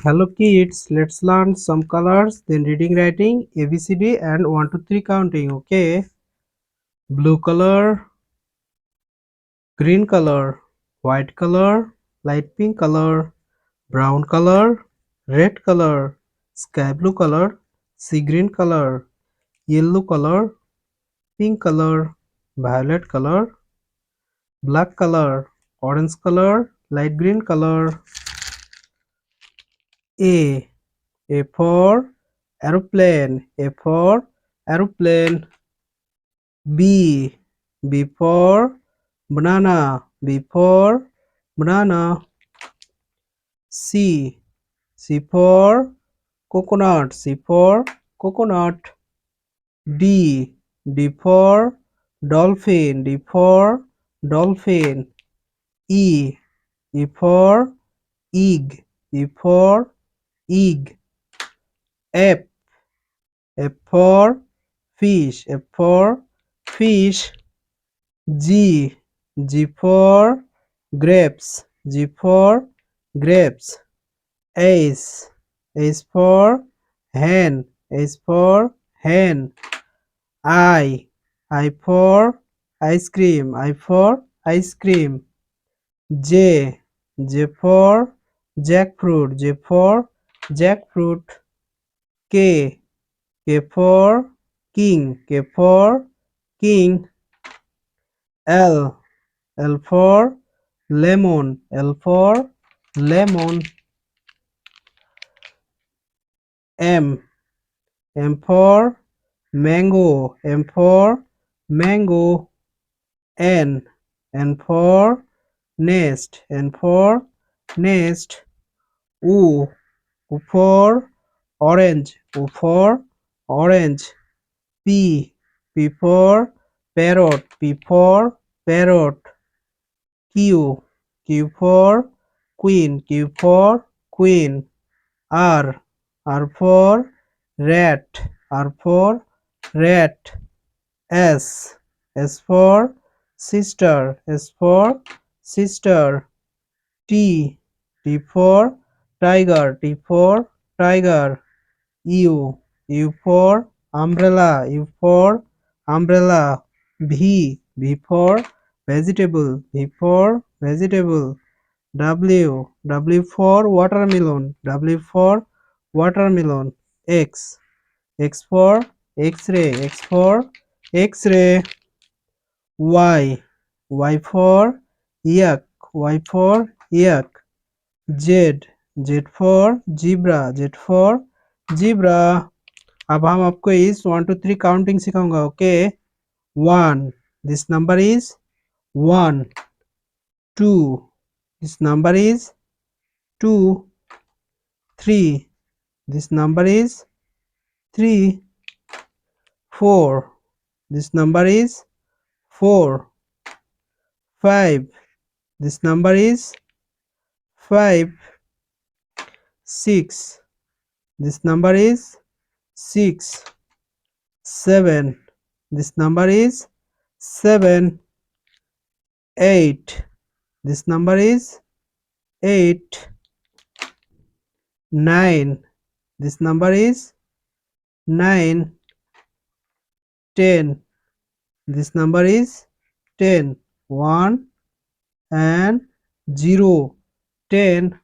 Hello kids, let's learn some colors, then reading, writing, ABCD and 1 to 3 counting, okay? Blue color, green color, white color, light pink color, brown color, red color, sky blue color, sea green color, yellow color, pink color, violet color, black color, orange color, light green color. A. A for aeroplane, A for aeroplane. B. B for banana, B for banana. C. C for coconut, C for coconut. D. D for dolphin, D for dolphin. E. E for egg, E for egg. F. F for fish, F for fish. G. G for grapes, G for grapes. H. H for hen, H for hen. I for ice cream, I for ice cream. J. J for jackfruit, J for jackfruit. K. K for king, K for king. L. L for lemon, L for lemon. M. M for mango, M for mango. N. N for nest, N for nest. U. U for orange, U for orange. P. P for parrot, P for parrot. Q. Q for queen, Q for queen. R. R for rat, R for rat. S. S for sister, S for sister. T. T for tiger, T for tiger. U. U for umbrella, U for umbrella. V. V for vegetable, V for vegetable. W. W for watermelon, W for watermelon. X. X for X-ray, X for X-ray. Y. Y for yak, Y for yak. Z. Z for zebra, Z for zebra. अब हम आपको इस 1 to 3 counting सिखाऊंगा, okay? 1. This number is 1. 2. This number is 2. 3. This number is 3. 4. This number is 4. 5. This number is 5. 6. This number is 6. 7. This number is 7. 8. This number is 8. 9. This number is 9. 10. This number is 10. 1 and 0. 10.